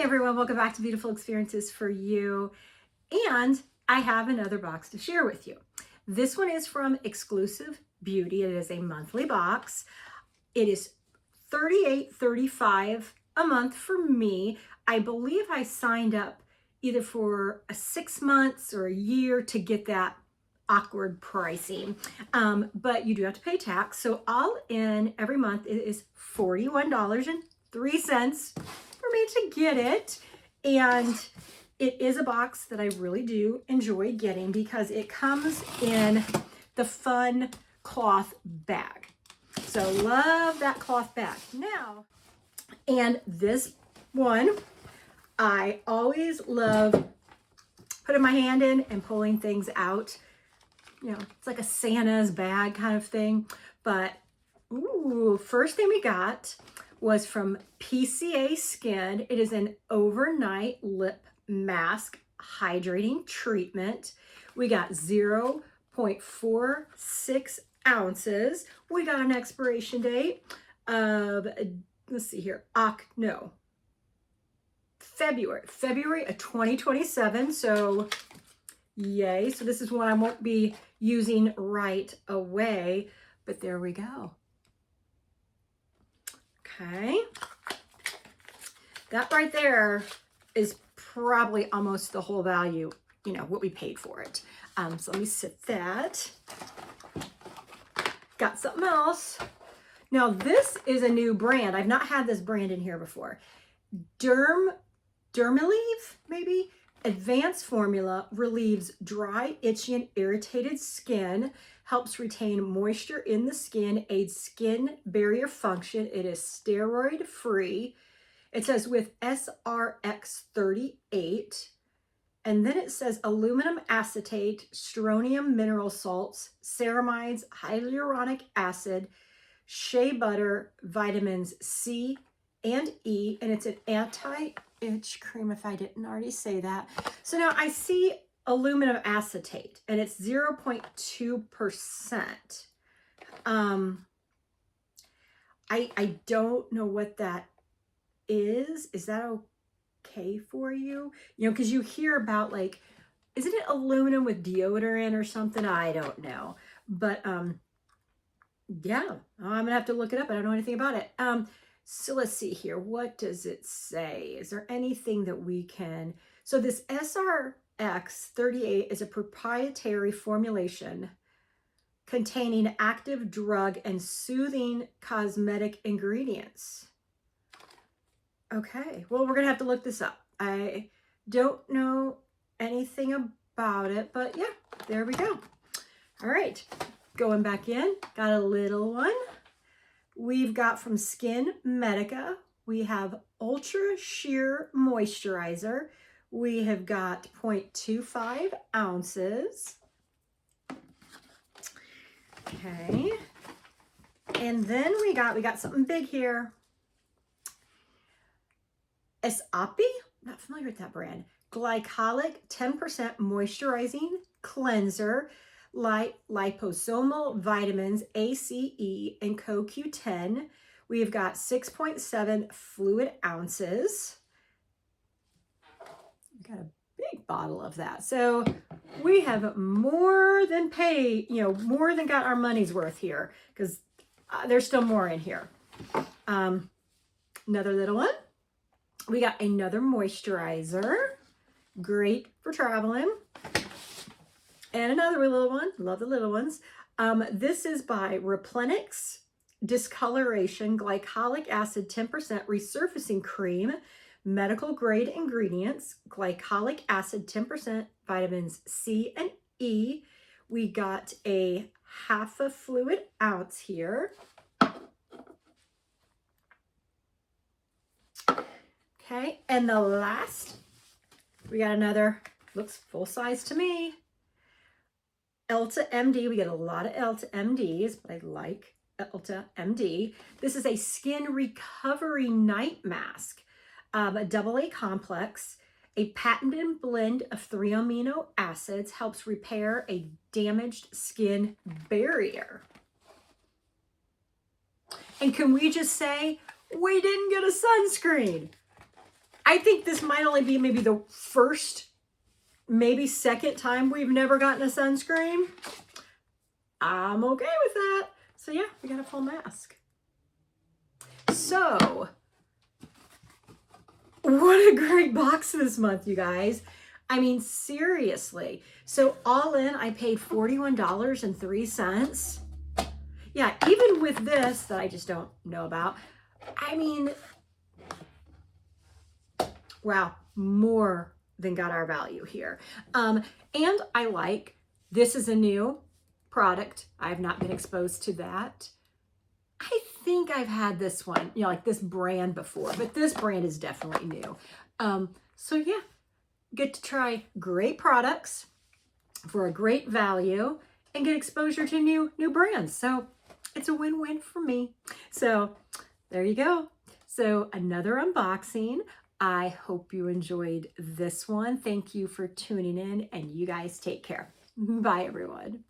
Hey everyone, welcome back to Beautiful Experiences for You. And I have another box to share with you. This one is from Exclusive Beauty. It is a monthly box. It is $38.35 a month for me. I believe I signed up either for 6 months or a year to get that awkward pricing. But you do have to pay tax. So all in every month it is $41.03 for me to get it. And it is a box that I really do enjoy getting because it comes in the fun cloth bag. So love that cloth bag. Now, and this one, I always love putting my hand in and pulling things out. You know, it's like a Santa's bag kind of thing. But, ooh, first thing we got was from PCA Skin. It is an overnight lip mask hydrating treatment. We got 0.46 ounces. We got an expiration date of, let's see here, February of 2027. So yay. So this is one I won't be using right away, but there we go. Okay. That right there is probably almost the whole value, you know, what we paid for it. So let me sit that. Got something else. Now this is a new brand. I've not had this brand in here before. Dermalieve, maybe? Advanced formula relieves dry, itchy, and irritated skin, helps retain moisture in the skin, aids skin barrier function. It is steroid free. It says with SRX38. And then it says aluminum acetate, strontium mineral salts, ceramides, hyaluronic acid, shea butter, vitamins C and E, and it's an anti-itch cream if I didn't already say that. So now I see aluminum acetate and it's 0.2%. I don't know what that is. Is that okay for you? You know, because you hear about like, isn't it aluminum with deodorant or something? I don't know. But yeah, I'm gonna have to look it up. I don't know anything about it. So let's see here. What does it say? Is there anything that we can... So this SRX38 is a proprietary formulation containing active drug and soothing cosmetic ingredients. Okay, well, we're going to have to look this up. I don't know anything about it, but yeah, there we go. All right, going back in, got a little one. We've got from Skin Medica, we have Ultra Sheer Moisturizer. We have got 0.25 ounces. Okay. And then we got something big here. Esapi, not familiar with that brand. Glycolic 10% moisturizing cleanser. Liposomal vitamins A, C, E, and CoQ10. We've got 6.7 fluid ounces. We've got a big bottle of that. So we have more than paid, you know, more than got our money's worth here because there's still more in here. Another little one. We got another moisturizer. Great for traveling. And another little one. Love the little ones. This is by Replenix Discoloration Glycolic Acid 10% Resurfacing Cream. Medical grade ingredients. Glycolic acid 10%. Vitamins C and E. We got a half a fluid ounce here. Okay, and the last, we got another, looks full size to me. Elta MD, we get a lot of Elta MDs, but I like Elta MD. This is a skin recovery night mask, a AA complex, a patented blend of 3 amino acids, helps repair a damaged skin barrier. And can we just say, we didn't get a sunscreen? I think this might only be maybe the first, maybe second time we've never gotten a sunscreen. I'm okay with that. So yeah, we got a full mask. So, what a great box this month, you guys. I mean, seriously. So all in, I paid $41.03. Yeah, even with this that I just don't know about, I mean, wow, more than got our value here. And I like, this is a new product. I have not been exposed to that. I think I've had this one, you know, like this brand before, but this brand is definitely new. So yeah, get to try great products for a great value and get exposure to new brands. So it's a win-win for me. So there you go. So another unboxing. I hope you enjoyed this one. Thank you for tuning in, and you guys take care. Bye, everyone.